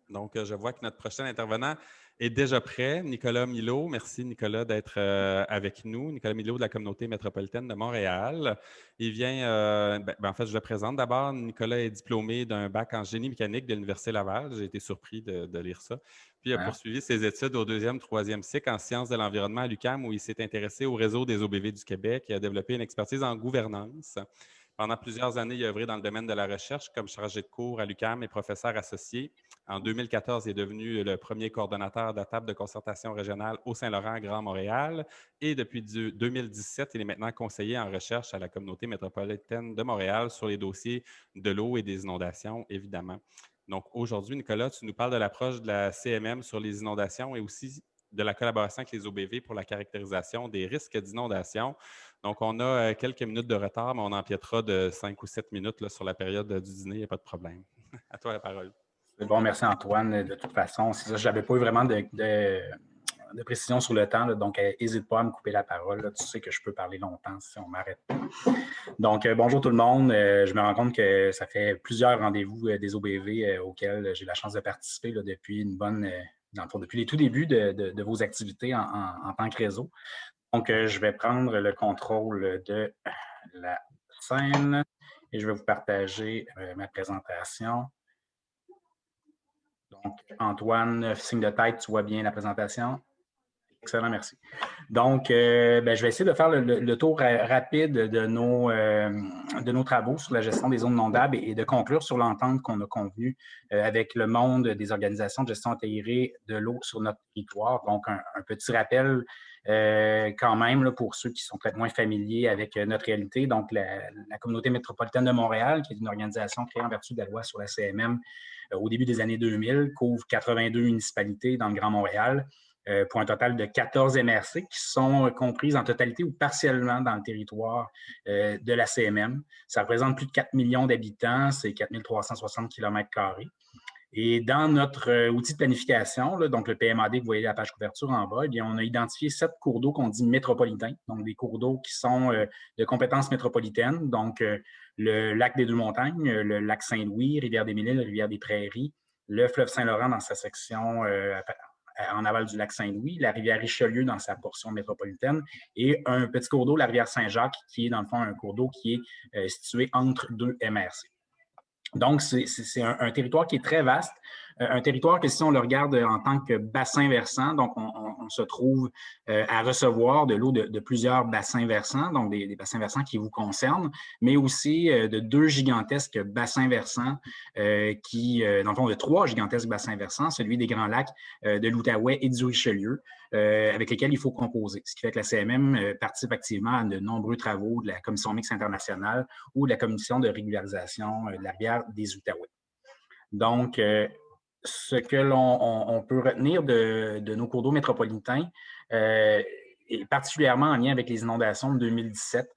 Donc, je vois que notre prochain intervenant est déjà prêt. Nicolas Millaud. Merci, Nicolas, d'être avec nous. Nicolas Millaud de la communauté métropolitaine de Montréal. Il vient, en fait, je le présente d'abord. Nicolas est diplômé d'un bac en génie mécanique de l'Université Laval. J'ai été surpris de lire ça. Puis, il a poursuivi ses études au deuxième, troisième cycle en sciences de l'environnement à l'UQAM, où il s'est intéressé au réseau des OBV du Québec et a développé une expertise en gouvernance. Pendant plusieurs années, il a œuvré dans le domaine de la recherche comme chargé de cours à l'UQAM et professeur associé. En 2014, il est devenu le premier coordonnateur de la table de concertation régionale au Saint-Laurent-Grand Montréal. Et depuis 2017, il est maintenant conseiller en recherche à la communauté métropolitaine de Montréal sur les dossiers de l'eau et des inondations, évidemment. Donc aujourd'hui, Nicolas, tu nous parles de l'approche de la CMM sur les inondations et aussi de la collaboration avec les OBV pour la caractérisation des risques d'inondation. Donc, on a quelques minutes de retard, mais on empiétera de 5 ou 7 minutes là, sur la période du dîner, il n'y a pas de problème. À toi la parole. C'est bon, merci Antoine. De toute façon, c'est ça, je n'avais pas eu vraiment de précision sur le temps, là, donc n'hésite pas à me couper la parole. Là, tu sais que je peux parler longtemps si on m'arrête pas. Donc, bonjour tout le monde. Je me rends compte que ça fait plusieurs rendez-vous des OBV auxquels j'ai la chance de participer là, depuis une bonne, dans le fond, depuis les tout débuts de vos activités en tant que réseau. Donc, je vais prendre le contrôle de la scène et je vais vous partager ma présentation. Donc, Antoine, signe de tête, tu vois bien la présentation? Excellent, merci. Donc, je vais essayer de faire le tour rapide de nos travaux sur la gestion des zones inondables et de conclure sur l'entente qu'on a convenue avec le monde des organisations de gestion intégrée de l'eau sur notre territoire. Donc, un petit rappel quand même là, pour ceux qui sont peut-être moins familiers avec notre réalité. Donc, la communauté métropolitaine de Montréal, qui est une organisation créée en vertu de la loi sur la CMM au début des années 2000, couvre 82 municipalités dans le Grand Montréal. Pour un total de 14 MRC qui sont comprises en totalité ou partiellement dans le territoire de la CMM. Ça représente plus de 4 millions d'habitants, c'est 4 360 km². Et dans notre outil de planification, là, donc le PMAD que vous voyez à la page couverture en bas, eh bien, on a identifié 7 cours d'eau qu'on dit métropolitains, donc des cours d'eau qui sont de compétence métropolitaine, donc le lac des Deux-Montagnes, le lac Saint-Louis, Rivière-des-Mille-Îles, Rivière-des-Prairies, le fleuve Saint-Laurent dans sa section en aval du lac Saint-Louis, la rivière Richelieu dans sa portion métropolitaine et un petit cours d'eau, la rivière Saint-Jacques, qui est dans le fond un cours d'eau qui est situé entre deux MRC. Donc, c'est un territoire qui est très vaste, un territoire que si on le regarde en tant que bassin versant, donc on se trouve à recevoir de l'eau de plusieurs bassins versants, donc des bassins versants qui vous concernent, mais aussi de 2 gigantesques bassins versants dans le fond, de 3 gigantesques bassins versants, celui des Grands Lacs, de l'Outaouais et du Richelieu, avec lesquels il faut composer. Ce qui fait que la CMM participe activement à de nombreux travaux de la Commission mixte internationale ou de la Commission de régularisation de la rivière des Outaouais. Donc, ce que l'on peut retenir de nos cours d'eau métropolitains, et particulièrement en lien avec les inondations de 2017,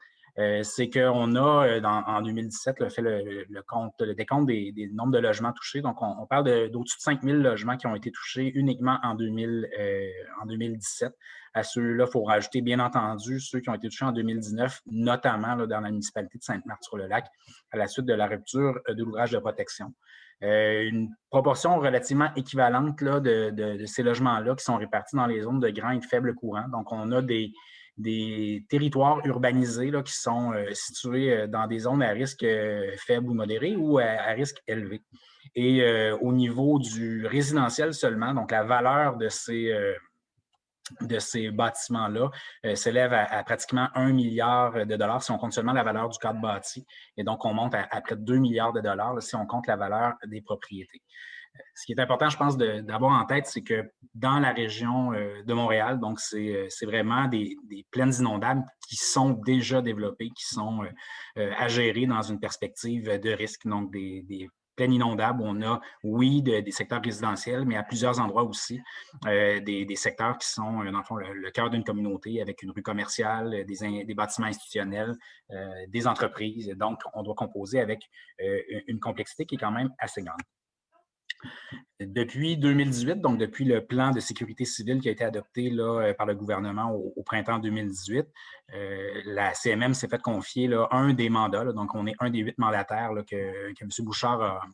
c'est qu'on a, en 2017, fait le décompte des nombres de logements touchés. Donc, on parle d'au-dessus de 5 000 logements qui ont été touchés uniquement en 2017. À ceux-là, il faut rajouter, bien entendu, ceux qui ont été touchés en 2019, notamment là, dans la municipalité de Sainte-Marthe-sur-le-Lac, à la suite de la rupture de l'ouvrage de protection. Une proportion relativement équivalente là, de ces logements-là qui sont répartis dans les zones de grand et de faible courant. Donc, on a des territoires urbanisés là, qui sont situés dans des zones à risque faible ou modéré ou à risque élevé. Et au niveau du résidentiel seulement, donc la valeur de ces bâtiments-là s'élève à pratiquement 1 milliard de dollars si on compte seulement la valeur du cadre bâti. Et donc, on monte à près de 2 milliards de dollars là, si on compte la valeur des propriétés. Ce qui est important, je pense, d'avoir en tête, c'est que dans la région de Montréal, donc c'est vraiment des plaines inondables qui sont déjà développées, qui sont à gérer dans une perspective de risque, donc des plaines inondables où on a, oui, des secteurs résidentiels, mais à plusieurs endroits aussi, des secteurs qui sont, dans le fond, le cœur d'une communauté avec une rue commerciale, des bâtiments institutionnels, des entreprises. Donc, on doit composer avec une complexité qui est quand même assez grande. Depuis 2018, donc depuis le plan de sécurité civile qui a été adopté là, par le gouvernement au printemps 2018, la CMM s'est fait confier là, un des mandats. Là, donc, on est un des 8 mandataires là, que M. Bouchard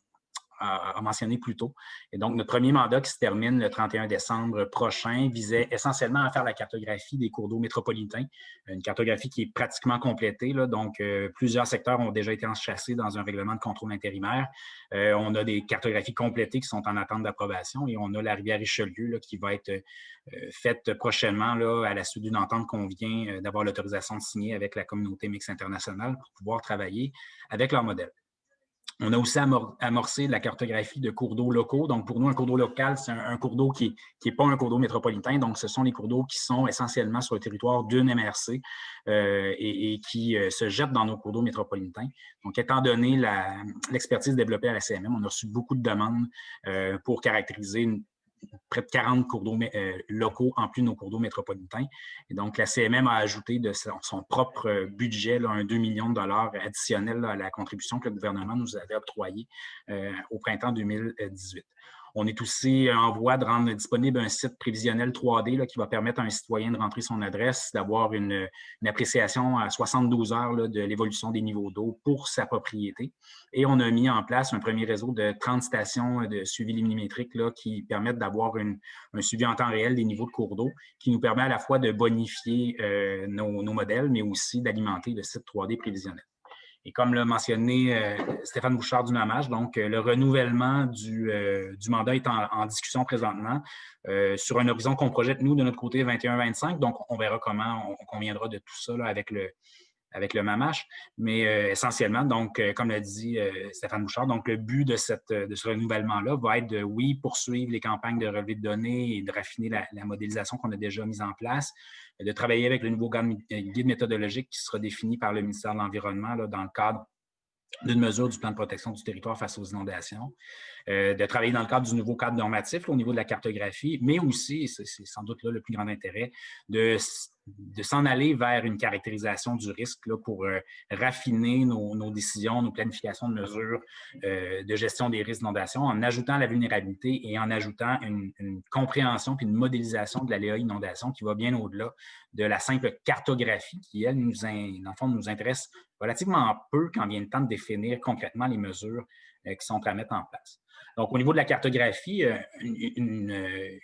a mentionné plus tôt. Et donc, notre premier mandat qui se termine le 31 décembre prochain visait essentiellement à faire la cartographie des cours d'eau métropolitains, une cartographie qui est pratiquement complétée. Là, donc, plusieurs secteurs ont déjà été enchâssés dans un règlement de contrôle intérimaire. On a des cartographies complétées qui sont en attente d'approbation et on a la rivière Richelieu là, qui va être faite prochainement là, à la suite d'une entente qu'on vient d'avoir l'autorisation de signer avec la communauté mixte internationale pour pouvoir travailler avec leur modèle. On a aussi amorcé la cartographie de cours d'eau locaux. Donc, pour nous, un cours d'eau local, c'est un cours d'eau qui n'est pas un cours d'eau métropolitain. Donc, ce sont les cours d'eau qui sont essentiellement sur le territoire d'une MRC et qui se jettent dans nos cours d'eau métropolitains. Donc, étant donné l'expertise développée à la CMM, on a reçu beaucoup de demandes pour caractériser près de 40 cours d'eau locaux en plus de nos cours d'eau métropolitains. Et donc, la CMM a ajouté de son propre budget là, un 2 millions de dollars additionnels là, à la contribution que le gouvernement nous avait octroyée au printemps 2018. On est aussi en voie de rendre disponible un site prévisionnel 3D là, qui va permettre à un citoyen de rentrer son adresse, d'avoir une appréciation à 72 heures là, de l'évolution des niveaux d'eau pour sa propriété. Et on a mis en place un premier réseau de 30 stations de suivi luminimétrique là, qui permettent d'avoir un suivi en temps réel des niveaux de cours d'eau, qui nous permet à la fois de bonifier nos modèles, mais aussi d'alimenter le site 3D prévisionnel. Et comme l'a mentionné Stéphane Bouchard du MAMAGE, donc le renouvellement du mandat est en discussion présentement sur un horizon qu'on projette, nous, de notre côté, 21-25. Donc, on verra comment on conviendra de tout ça là, avec le MAMAGE. Mais essentiellement, donc, comme l'a dit Stéphane Bouchard, donc le but de ce renouvellement-là va être de, oui, poursuivre les campagnes de relevé de données et de raffiner la modélisation qu'on a déjà mise en place, de travailler avec le nouveau guide méthodologique qui sera défini par le ministère de l'Environnement là, dans le cadre d'une mesure du plan de protection du territoire face aux inondations, de travailler dans le cadre du nouveau cadre normatif là, au niveau de la cartographie, mais aussi, c'est sans doute là le plus grand intérêt, de s'en aller vers une caractérisation du risque là, pour raffiner nos décisions, nos planifications de mesures de gestion des risques d'inondation en ajoutant la vulnérabilité et en ajoutant une compréhension puis une modélisation de l'aléa inondation qui va bien au-delà de la simple cartographie qui, elle, dans le fond, nous intéresse relativement peu quand vient le temps de définir concrètement les mesures qui sont à mettre en place. Donc, au niveau de la cartographie, une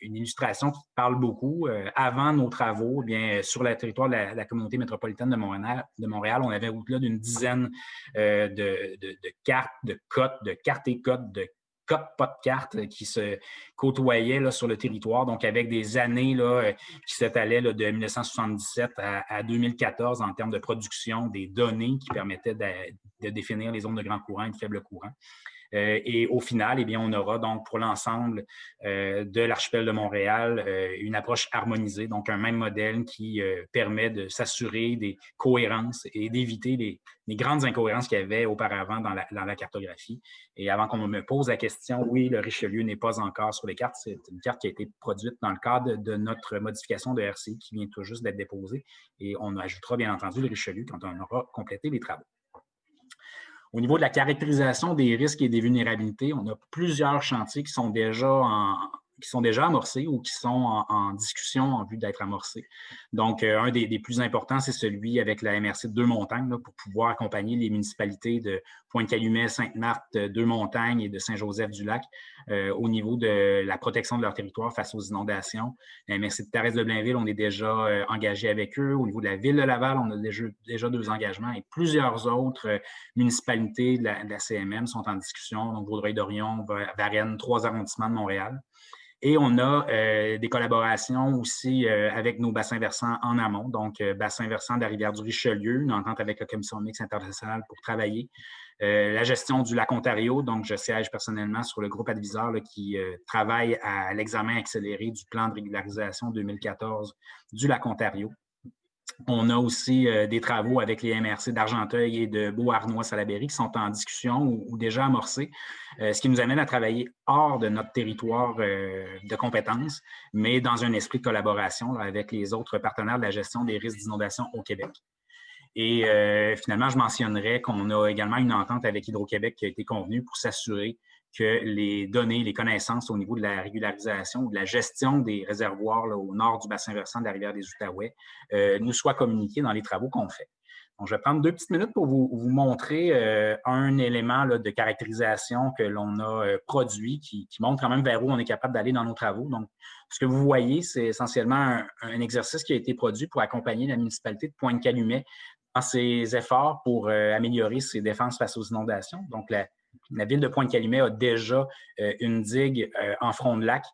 illustration qui parle beaucoup. Avant nos travaux, eh bien, sur le territoire de la communauté métropolitaine de Montréal, on avait au-delà d'une dizaine de cartes, de cotes, de cartes et cotes, de cotes pas de cartes qui se côtoyaient là, sur le territoire, donc avec des années là, qui s'étalaient là, de 1977 à 2014 en termes de production des données qui permettaient de définir les zones de grand courant et de faible courant. Et au final, eh bien, on aura donc pour l'ensemble de l'archipel de Montréal une approche harmonisée, donc un même modèle qui permet de s'assurer des cohérences et d'éviter les grandes incohérences qu'il y avait auparavant dans la cartographie. Et avant qu'on me pose la question, oui, le Richelieu n'est pas encore sur les cartes. C'est une carte qui a été produite dans le cadre de notre modification de RCI qui vient tout juste d'être déposée. Et on ajoutera bien entendu le Richelieu quand on aura complété les travaux. Au niveau de la caractérisation des risques et des vulnérabilités, on a plusieurs chantiers qui sont déjà amorcés ou qui sont en discussion en vue d'être amorcés. Donc, un des plus importants, c'est celui avec la MRC de Deux-Montagnes là, pour pouvoir accompagner les municipalités de Pointe-Calumet, Sainte-Marthe, Deux-Montagnes et de Saint-Joseph-du-Lac au niveau de la protection de leur territoire face aux inondations. La MRC de Thérèse-de-Blainville, on est déjà engagé avec eux. Au niveau de la ville de Laval, on a déjà 2 engagements et plusieurs autres municipalités de la CMM sont en discussion. Donc, Vaudreuil-Dorion, Varennes, 3 arrondissements de Montréal. Et on a des collaborations aussi avec nos bassins versants en amont, donc bassin versant de la rivière du Richelieu, une entente avec la Commission mixte internationale pour travailler. La gestion du lac Ontario, donc je siège personnellement sur le groupe adviseur là, qui travaille à l'examen accéléré du plan de régularisation 2014 du lac Ontario. On a aussi des travaux avec les MRC d'Argenteuil et de Beauharnois-Salaberry qui sont en discussion ou déjà amorcés, ce qui nous amène à travailler hors de notre territoire de compétences, mais dans un esprit de collaboration là, avec les autres partenaires de la gestion des risques d'inondation au Québec. Et finalement, je mentionnerai qu'on a également une entente avec Hydro-Québec qui a été convenue pour s'assurer que les données, les connaissances au niveau de la régularisation ou de la gestion des réservoirs là, au nord du bassin versant de la rivière des Outaouais nous soient communiquées dans les travaux qu'on fait. Donc, je vais prendre 2 petites minutes pour vous montrer un élément là, de caractérisation que l'on a produit qui montre quand même vers où on est capable d'aller dans nos travaux. Donc, ce que vous voyez, c'est essentiellement un exercice qui a été produit pour accompagner la municipalité de Pointe-Calumet dans ses efforts pour améliorer ses défenses face aux inondations. Donc, la ville de Pointe-Calumet a déjà une digue en front de lac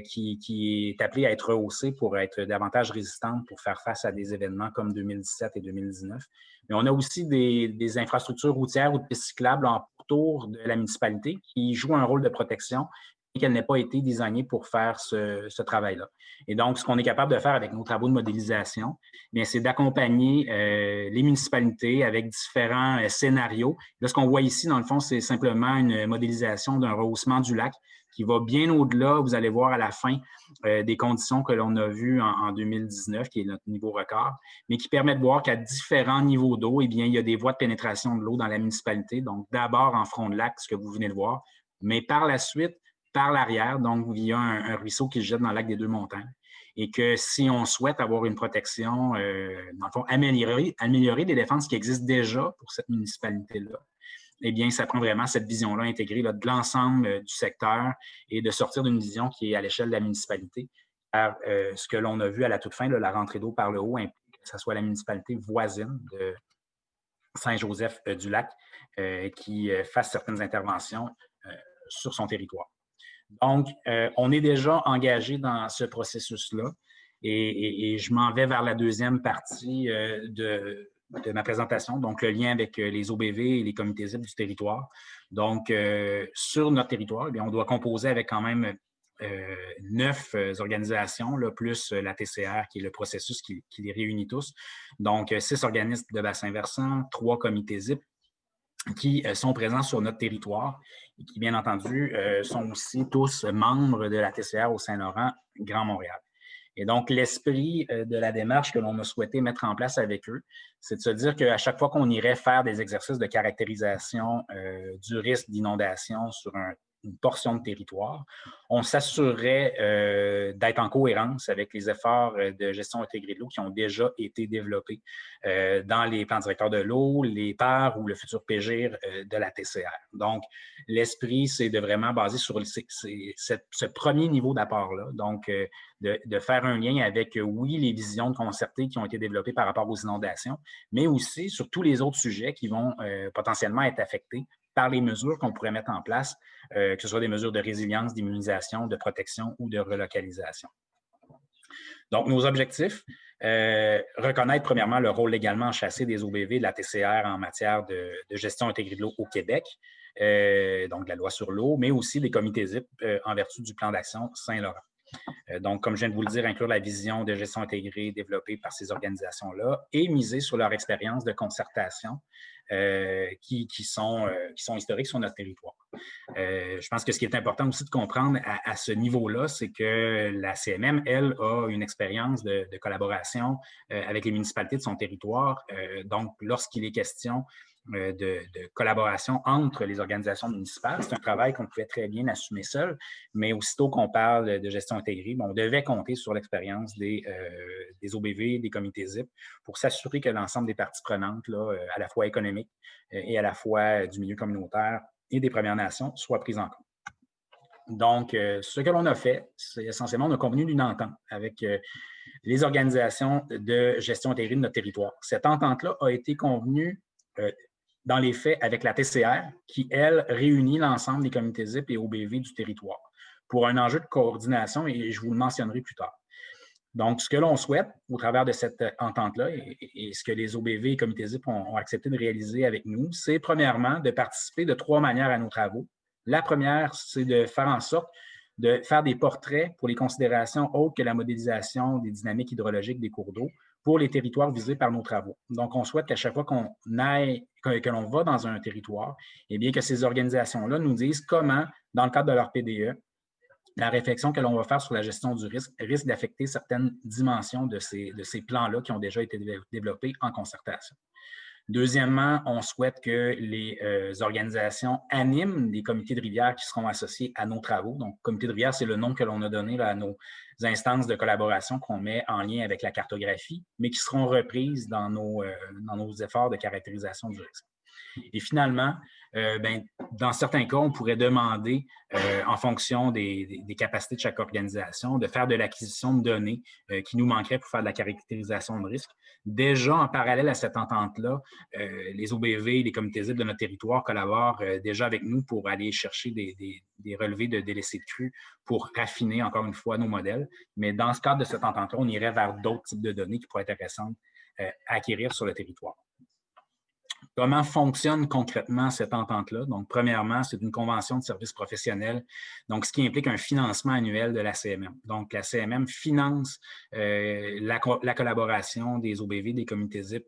qui est appelée à être rehaussée pour être davantage résistante pour faire face à des événements comme 2017 et 2019. Mais on a aussi des infrastructures routières ou de pistes cyclables autour de la municipalité qui jouent un rôle de protection et qu'elle n'ait pas été désignée pour faire ce travail-là. Et donc, ce qu'on est capable de faire avec nos travaux de modélisation, c'est d'accompagner les municipalités avec différents scénarios. Là, ce qu'on voit ici, dans le fond, c'est simplement une modélisation d'un rehaussement du lac qui va bien au-delà, vous allez voir à la fin, des conditions que l'on a vues en 2019, qui est notre niveau record, mais qui permet de voir qu'à différents niveaux d'eau, il y a des voies de pénétration de l'eau dans la municipalité. Donc, d'abord en front de lac, ce que vous venez de voir, mais par la suite, par l'arrière, donc il y a un ruisseau qui se jette dans le lac des Deux-Montagnes. Et que si on souhaite avoir une protection, dans le fond, améliorer des défenses qui existent déjà pour cette municipalité-là, ça prend vraiment cette vision-là intégrée là, de l'ensemble du secteur et de sortir d'une vision qui est à l'échelle de la municipalité. Ce que l'on a vu à la toute fin, là, la rentrée d'eau par le haut, implique que ce soit la municipalité voisine de Saint-Joseph-du-Lac qui fasse certaines interventions sur son territoire. Donc, on est déjà engagé dans ce processus-là et je m'en vais vers la deuxième partie de ma présentation, donc le lien avec les OBV et les comités ZIP du territoire. Donc, sur notre territoire, on doit composer avec quand même 9 organisations, là, plus la TCR, qui est le processus qui les réunit tous. Donc, 6 organismes de bassin versant, 3 comités ZIP, qui sont présents sur notre territoire et qui, bien entendu, sont aussi tous membres de la TCR au Saint-Laurent, Grand Montréal. Et donc, l'esprit de la démarche que l'on a souhaité mettre en place avec eux, c'est de se dire qu'à chaque fois qu'on irait faire des exercices de caractérisation du risque d'inondation sur une portion de territoire, on s'assurerait d'être en cohérence avec les efforts de gestion intégrée de l'eau qui ont déjà été développés dans les plans directeurs de l'eau, les PAR ou le futur PGIR de la TCR. Donc, l'esprit, c'est de vraiment baser sur ce premier niveau d'apport-là. Donc, de faire un lien avec, oui, les visions concertées qui ont été développées par rapport aux inondations, mais aussi sur tous les autres sujets qui vont potentiellement être affectés par les mesures qu'on pourrait mettre en place, que ce soit des mesures de résilience, d'immunisation, de protection ou de relocalisation. Donc, nos objectifs, reconnaître premièrement le rôle légalement enchâssé des OBV de la TCR en matière de gestion intégrée de l'eau au Québec, donc de la loi sur l'eau, mais aussi des comités ZIP en vertu du plan d'action Saint-Laurent. Donc, comme je viens de vous le dire, inclure la vision de gestion intégrée développée par ces organisations-là et miser sur leur expérience de concertation qui sont historiques sur notre territoire. Je pense que ce qui est important aussi de comprendre à ce niveau-là, c'est que la CMM, elle, a une expérience de collaboration avec les municipalités de son territoire. Donc, lorsqu'il est question de collaboration entre les organisations municipales. C'est un travail qu'on pouvait très bien assumer seul, mais aussitôt qu'on parle de gestion intégrée, on devait compter sur l'expérience des OBV, des comités ZIP, pour s'assurer que l'ensemble des parties prenantes, là, à la fois économiques et à la fois du milieu communautaire et des Premières Nations, soient prises en compte. Donc, ce que l'on a fait, c'est essentiellement, on a convenu d'une entente avec les organisations de gestion intégrée de notre territoire. Cette entente-là a été convenue dans les faits avec la TCR, qui, elle, réunit l'ensemble des comités ZIP et OBV du territoire pour un enjeu de coordination, et je vous le mentionnerai plus tard. Donc, ce que l'on souhaite au travers de cette entente-là et ce que les OBV et comités ZIP ont accepté de réaliser avec nous, c'est premièrement de participer de 3 manières à nos travaux. La première, c'est de faire en sorte de faire des portraits pour les considérations autres que la modélisation des dynamiques hydrologiques des cours d'eau pour les territoires visés par nos travaux. Donc, on souhaite qu'à chaque fois qu'on aille, que l'on va dans un territoire, eh bien, que ces organisations-là nous disent comment, dans le cadre de leur PDE, la réflexion que l'on va faire sur la gestion du risque d'affecter certaines dimensions de ces plans-là qui ont déjà été développés en concertation. Deuxièmement, on souhaite que les organisations animent des comités de rivière qui seront associés à nos travaux. Donc, comité de rivière, c'est le nom que l'on a donné là, à nos instances de collaboration qu'on met en lien avec la cartographie, mais qui seront reprises dans nos efforts de caractérisation du risque. Et finalement, dans certains cas, on pourrait demander, en fonction des capacités de chaque organisation, de faire de l'acquisition de données qui nous manqueraient pour faire de la caractérisation de risque. Déjà, en parallèle à cette entente-là, les OBV, les comités ZIP de notre territoire collaborent déjà avec nous pour aller chercher des relevés de délaissés de crues pour raffiner encore une fois nos modèles. Mais dans ce cadre de cette entente-là, on irait vers d'autres types de données qui pourraient être intéressantes à acquérir sur le territoire. Comment fonctionne concrètement cette entente-là? Donc, premièrement, c'est une convention de services professionnels, donc ce qui implique un financement annuel de la CMM. Donc, la CMM finance la collaboration des OBV, des comités ZIP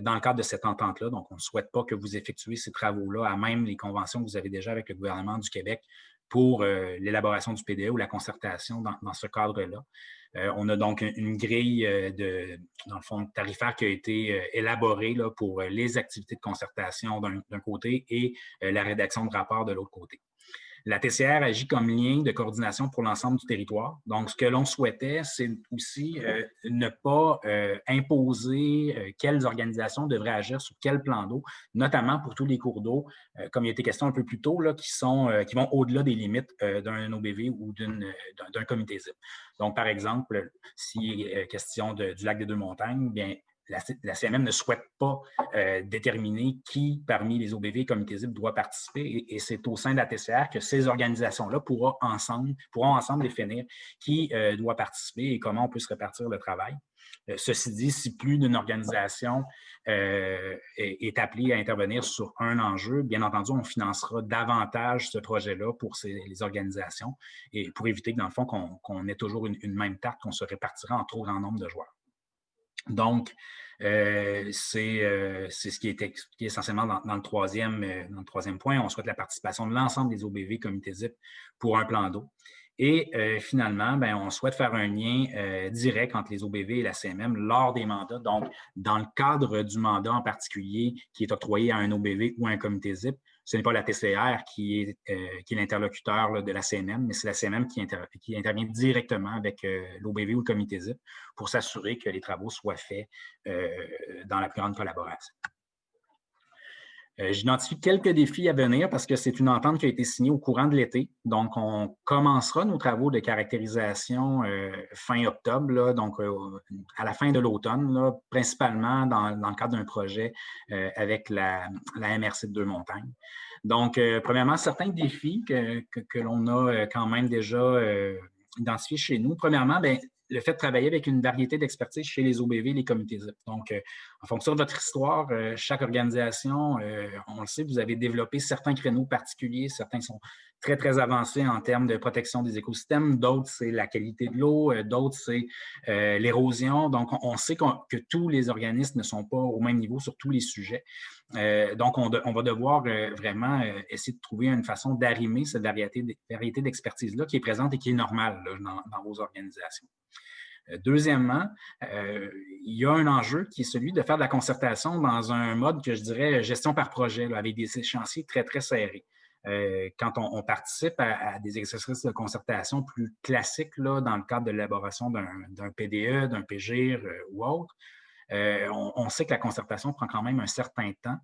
dans le cadre de cette entente-là. Donc, on ne souhaite pas que vous effectuez ces travaux-là à même les conventions que vous avez déjà avec le gouvernement du Québec pour l'élaboration du PDE ou la concertation dans ce cadre-là. On a donc une grille dans le fond, tarifaire qui a été élaborée là, pour les activités de concertation d'un côté et la rédaction de rapports de l'autre côté. La TCR agit comme lien de coordination pour l'ensemble du territoire. Donc, ce que l'on souhaitait, c'est aussi ne pas imposer quelles organisations devraient agir sur quel plan d'eau, notamment pour tous les cours d'eau, comme il a été question un peu plus tôt, là, qui vont au-delà des limites d'un OBV ou d'un comité ZIP. Donc, par exemple, s'il est question du lac des Deux-Montagnes, bien, la CMM ne souhaite pas déterminer qui, parmi les OBV et comités ZIP, doit participer. Et c'est au sein de la TCR que ces organisations-là pourront ensemble définir qui doit participer et comment on peut se répartir le travail. Ceci dit, si plus d'une organisation est appelée à intervenir sur un enjeu, bien entendu, on financera davantage ce projet-là pour les organisations et pour éviter que, dans le fond, qu'on ait toujours une même tarte, qu'on se répartira en trop grand nombre de joueurs. Donc, c'est ce qui est expliqué essentiellement dans le troisième point. On souhaite la participation de l'ensemble des OBV, comités ZIP, pour un plan d'eau. Et finalement, on souhaite faire un lien direct entre les OBV et la CMM lors des mandats. Donc, dans le cadre du mandat en particulier qui est octroyé à un OBV ou à un comité ZIP, ce n'est pas la TCR qui est l'interlocuteur de la CMM, mais c'est la CMM qui intervient directement avec l'OBV ou le comité ZIP pour s'assurer que les travaux soient faits dans la plus grande collaboration. J'identifie quelques défis à venir parce que c'est une entente qui a été signée au courant de l'été. Donc, on commencera nos travaux de caractérisation fin octobre, là, donc à la fin de l'automne, principalement dans le cadre d'un projet avec la MRC de Deux-Montagnes. Donc, premièrement, certains défis que l'on a quand même déjà identifiés chez nous. Premièrement, le fait de travailler avec une variété d'expertise chez les OBV et les comités ZIP. Donc, en fonction de votre histoire, chaque organisation, on le sait, vous avez développé certains créneaux particuliers. Certains sont très, très avancés en termes de protection des écosystèmes. D'autres, c'est la qualité de l'eau. D'autres, c'est l'érosion. Donc, on sait que tous les organismes ne sont pas au même niveau sur tous les sujets. Donc, on va devoir vraiment essayer de trouver une façon d'arrimer cette variété d'expertise-là qui est présente et qui est normale là, dans vos organisations. Deuxièmement, il y a un enjeu qui est celui de faire de la concertation dans un mode que je dirais gestion par projet, là, avec des échéanciers très, très serrés. Quand on participe à des exercices de concertation plus classiques là, dans le cadre de l'élaboration d'un PDE, d'un PGIR ou autre, on sait que la concertation prend quand même un certain temps,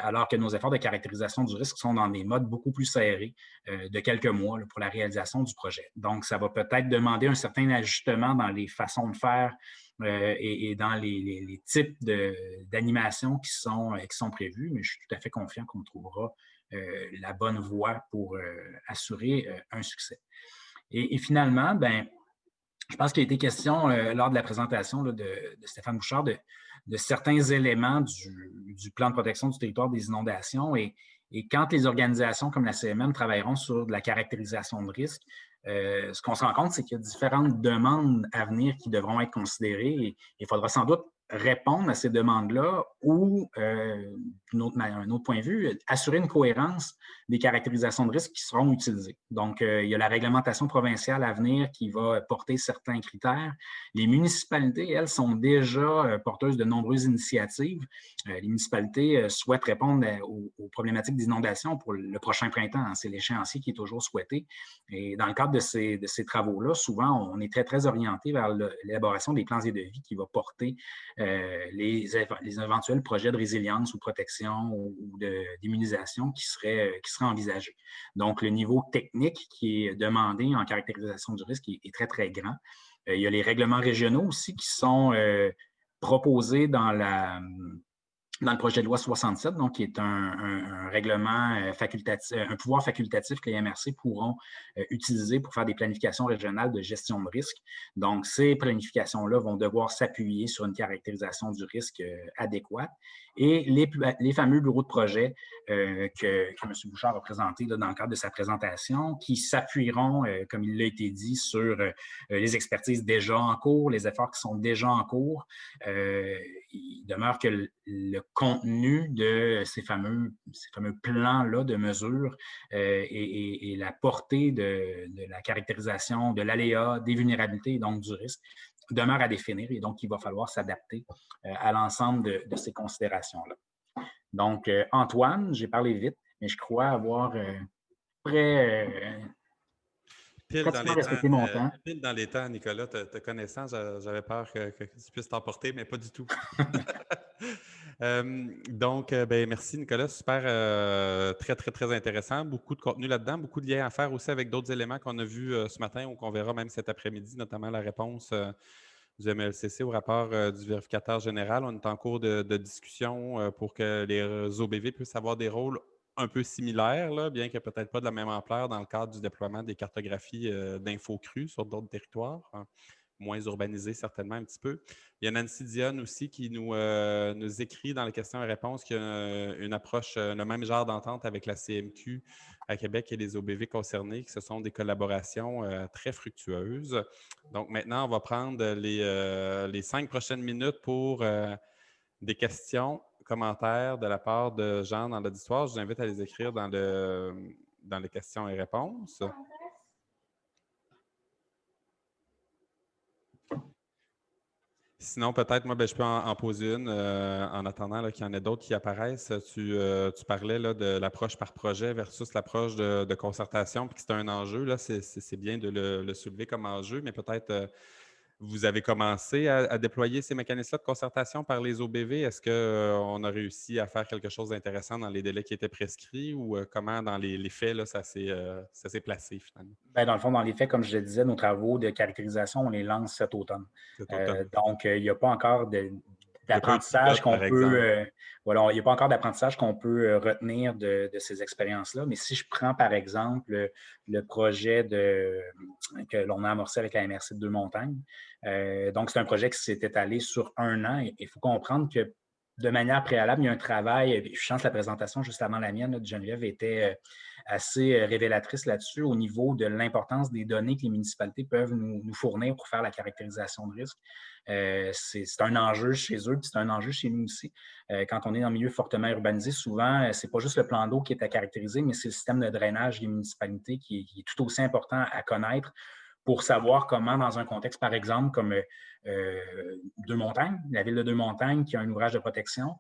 alors que nos efforts de caractérisation du risque sont dans des modes beaucoup plus serrés de quelques mois là, pour la réalisation du projet. Donc, ça va peut-être demander un certain ajustement dans les façons de faire et dans les types d'animation qui sont prévus, mais je suis tout à fait confiant qu'on trouvera la bonne voie pour assurer un succès. Et finalement, je pense qu'il a été question lors de la présentation là, de Stéphane Bouchard de certains éléments du plan de protection du territoire des inondations. Et quand les organisations comme la CMM travailleront sur de la caractérisation de risque, ce qu'on se rend compte, c'est qu'il y a différentes demandes à venir qui devront être considérées et il faudra sans doute répondre à ces demandes-là ou, un autre point de vue, assurer une cohérence des caractérisations de risque qui seront utilisées. Donc, il y a la réglementation provinciale à venir qui va porter certains critères. Les municipalités, elles, sont déjà porteuses de nombreuses initiatives. Les municipalités souhaitent répondre aux problématiques d'inondation pour le prochain printemps. C'est l'échéancier qui est toujours souhaité. Et dans le cadre de ces travaux-là, souvent, on est très, très orienté vers l'élaboration des plans et devis qui va porter les éventuels projets de résilience ou de protection ou d'immunisation qui seraient envisagés. Donc, le niveau technique qui est demandé en caractérisation du risque est très, très grand. Il y a les règlements régionaux aussi qui sont proposés dans le projet de loi 67, donc qui est un règlement facultatif, un pouvoir facultatif que les MRC pourront utiliser pour faire des planifications régionales de gestion de risque. Donc, ces planifications-là vont devoir s'appuyer sur une caractérisation du risque adéquate. Et les fameux bureaux de projet que M. Bouchard a présentés dans le cadre de sa présentation, qui s'appuieront, comme il l'a été dit, sur les expertises déjà en cours, les efforts qui sont déjà en cours. Il demeure que le contenu de ces fameux plans-là de mesures et la portée de la caractérisation de l'aléa, des vulnérabilités et donc du risque demeure à définir et donc il va falloir s'adapter à l'ensemble de ces considérations-là. Donc, Antoine, j'ai parlé vite, mais je crois avoir pratiquement respecté mon temps. Pile dans les temps, Nicolas, te connaissant, j'avais peur que tu puisses t'emporter, mais pas du tout. Donc, merci Nicolas, super, très, très, très intéressant. Beaucoup de contenu là-dedans, beaucoup de liens à faire aussi avec d'autres éléments qu'on a vus ce matin ou qu'on verra même cet après-midi, notamment la réponse du MLCC au rapport du vérificateur général. On est en cours de discussion pour que les OBV puissent avoir des rôles un peu similaires, là, bien que peut-être pas de la même ampleur dans le cadre du déploiement des cartographies d'infos crues sur d'autres territoires, hein, moins urbanisés certainement un petit peu. Il y a Nancy Dionne aussi qui nous écrit dans les questions et réponses qu'il y a une approche, le même genre d'entente avec la CMQ à Québec et les OBV concernés, que ce sont des collaborations très fructueuses. Donc maintenant, on va prendre les 5 prochaines minutes pour des questions, commentaires de la part de Jean dans l'auditoire. Je vous invite à les écrire dans les questions et réponses. Sinon, peut-être, moi, je peux en poser une en attendant qu'il y en ait d'autres qui apparaissent. Tu parlais là, de l'approche par projet versus l'approche de concertation, puis que c'est un enjeu. Là, c'est bien de le soulever comme enjeu, mais peut-être vous avez commencé à déployer ces mécanismes-là de concertation par les OBV. Est-ce qu'on a réussi à faire quelque chose d'intéressant dans les délais qui étaient prescrits ou comment, dans les faits, là, ça s'est placé finalement? Bien, dans le fond, dans les faits, comme je le disais, nos travaux de caractérisation, on les lance cet automne. Donc, il n'y a pas encore d'apprentissage qu'on peut voilà, il n'y a pas encore d'apprentissage qu'on peut retenir de ces expériences-là. Mais si je prends, par exemple, le projet que l'on a amorcé avec la MRC de Deux-Montagnes, donc c'est un projet qui s'est étalé sur 1 an. Il faut comprendre que de manière préalable, il y a un travail, je pense que la présentation juste avant la mienne de Geneviève était assez révélatrice là-dessus au niveau de l'importance des données que les municipalités peuvent nous fournir pour faire la caractérisation de risque. C'est un enjeu chez eux, puis c'est un enjeu chez nous aussi. Quand on est dans un milieu fortement urbanisé, souvent, c'est pas juste le plan d'eau qui est à caractériser, mais c'est le système de drainage des municipalités qui est tout aussi important à connaître pour savoir comment, dans un contexte, par exemple, comme Deux-Montagnes, la ville de Deux-Montagnes qui a un ouvrage de protection.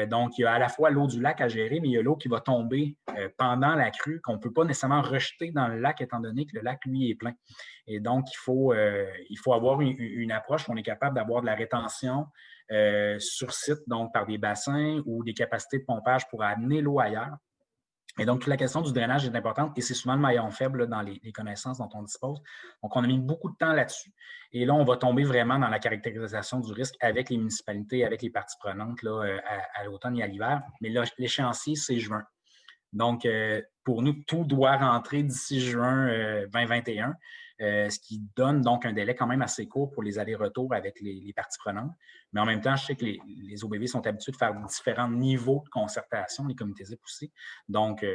Donc, il y a à la fois l'eau du lac à gérer, mais il y a l'eau qui va tomber pendant la crue, qu'on ne peut pas nécessairement rejeter dans le lac, étant donné que le lac, lui, est plein. Et donc, il faut avoir une approche où on est capable d'avoir de la rétention sur site, donc par des bassins ou des capacités de pompage pour amener l'eau ailleurs. Et donc, toute la question du drainage est importante et c'est souvent le maillon faible là, dans les connaissances dont on dispose. Donc, on a mis beaucoup de temps là-dessus. Et là, on va tomber vraiment dans la caractérisation du risque avec les municipalités, avec les parties prenantes là, à l'automne et à l'hiver. Mais là, l'échéancier, c'est juin. Donc, pour nous, tout doit rentrer d'ici juin 2021, ce qui donne donc un délai quand même assez court pour les allers-retours avec les parties prenantes. Mais en même temps, je sais que les OBV sont habitués de faire différents niveaux de concertation, les comités ZIP aussi. Donc,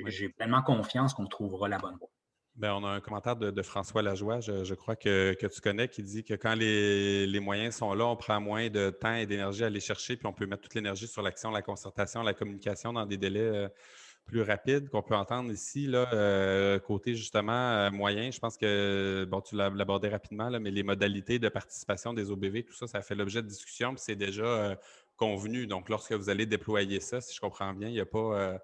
j'ai pleinement confiance qu'on trouvera la bonne voie. Bien, on a un commentaire de François Lajoie, je crois que tu connais, qui dit que quand les moyens sont là, on prend moins de temps et d'énergie à les chercher, puis on peut mettre toute l'énergie sur l'action, la concertation, la communication dans des délais plus rapides qu'on peut entendre ici. Là, côté justement moyen, je pense que, bon, tu l'as abordé rapidement, là, mais les modalités de participation des OBV, tout ça, ça fait l'objet de discussion, puis c'est déjà convenu. Donc, lorsque vous allez déployer ça, si je comprends bien, il n'y a pas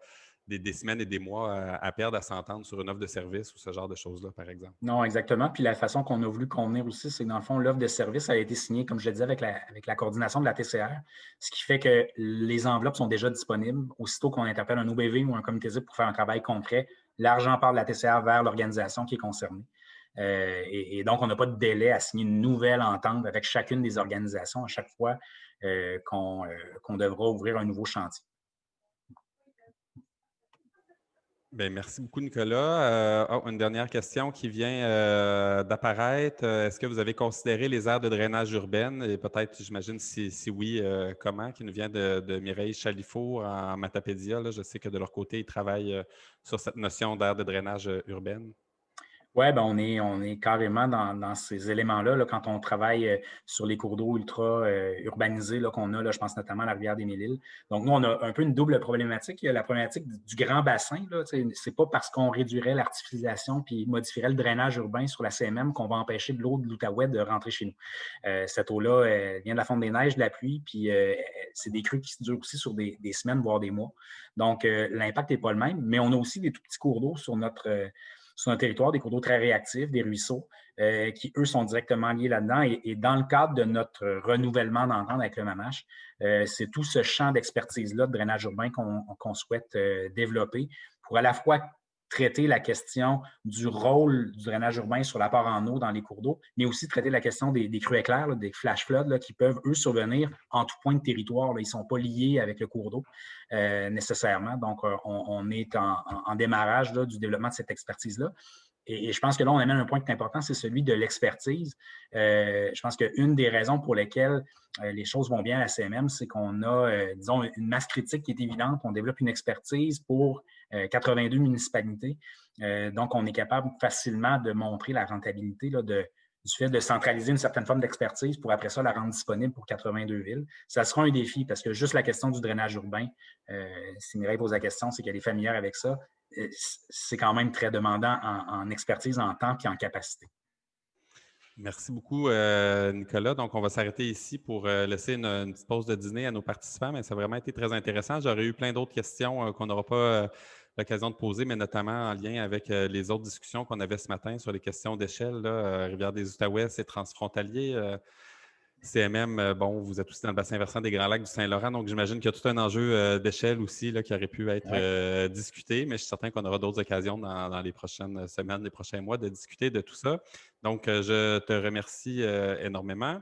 des semaines et des mois à perdre à s'entendre sur une offre de service ou ce genre de choses-là, par exemple. Non, exactement. Puis la façon qu'on a voulu convenir aussi, c'est que dans le fond, l'offre de service a été signée, comme je le disais, avec la coordination de la TCR, ce qui fait que les enveloppes sont déjà disponibles. Aussitôt qu'on interpelle un OBV ou un comité ZIP pour faire un travail concret, l'argent part de la TCR vers l'organisation qui est concernée. Et donc, on n'a pas de délai à signer une nouvelle entente avec chacune des organisations à chaque fois qu'on devra ouvrir un nouveau chantier. Bien, merci beaucoup, Nicolas. Une dernière question qui vient d'apparaître. Est-ce que vous avez considéré les aires de drainage urbaines? Et peut-être, j'imagine, si oui, comment? Qui nous vient de Mireille Chalifour en Matapédia. Là. Je sais que de leur côté, ils travaillent sur cette notion d'aire de drainage urbaine. Oui, ben on est carrément dans ces éléments-là là, quand on travaille sur les cours d'eau ultra urbanisés qu'on a, là, je pense notamment à la rivière des Mille-Îles. Donc, nous, on a un peu une double problématique. Il y a la problématique du grand bassin. Ce n'est pas parce qu'on réduirait l'artificialisation puis modifierait le drainage urbain sur la CMM qu'on va empêcher de l'eau de l'Outaouais de rentrer chez nous. Cette eau-là vient de la fonte des neiges, de la pluie, puis c'est des crues qui se durent aussi sur des semaines, voire des mois. Donc, l'impact n'est pas le même, mais on a aussi des tout petits cours d'eau sur notre territoire, des cours d'eau très réactifs, des ruisseaux, qui, eux, sont directement liés là-dedans. Et dans le cadre de notre renouvellement d'entente avec le MAMACH, c'est tout ce champ d'expertise-là de drainage urbain qu'on souhaite développer pour à la fois traiter la question du rôle du drainage urbain sur l'apport en eau dans les cours d'eau, mais aussi traiter la question des crues éclairs, là, des flash floods là, qui peuvent, eux, survenir en tout point de territoire. Là. Ils ne sont pas liés avec le cours d'eau nécessairement. Donc, on est en démarrage là, du développement de cette expertise-là. Et je pense que là, on amène un point qui est important, c'est celui de l'expertise. Je pense qu'une des raisons pour lesquelles les choses vont bien à la CMM, c'est qu'on a, disons, une masse critique qui est évidente. On développe une expertise pour 82 municipalités. Donc, on est capable facilement de montrer la rentabilité là, du fait de centraliser une certaine forme d'expertise pour après ça la rendre disponible pour 82 villes. Ça sera un défi parce que juste la question du drainage urbain, si Mireille pose la question, c'est qu'elle est familière avec ça, c'est quand même très demandant en expertise, en temps et en capacité. Merci beaucoup, Nicolas. Donc, on va s'arrêter ici pour laisser une petite pause de dîner à nos participants, mais ça a vraiment été très intéressant. J'aurais eu plein d'autres questions qu'on n'aura pas l'occasion de poser, mais notamment en lien avec les autres discussions qu'on avait ce matin sur les questions d'échelle. Rivière des Outaouais, c'est transfrontalier. CMM, bon, vous êtes aussi dans le bassin versant des Grands Lacs du Saint-Laurent, donc j'imagine qu'il y a tout un enjeu d'échelle aussi là, qui aurait pu être discuté, mais je suis certain qu'on aura d'autres occasions dans les prochaines semaines, les prochains mois de discuter de tout ça. Donc, je te remercie énormément.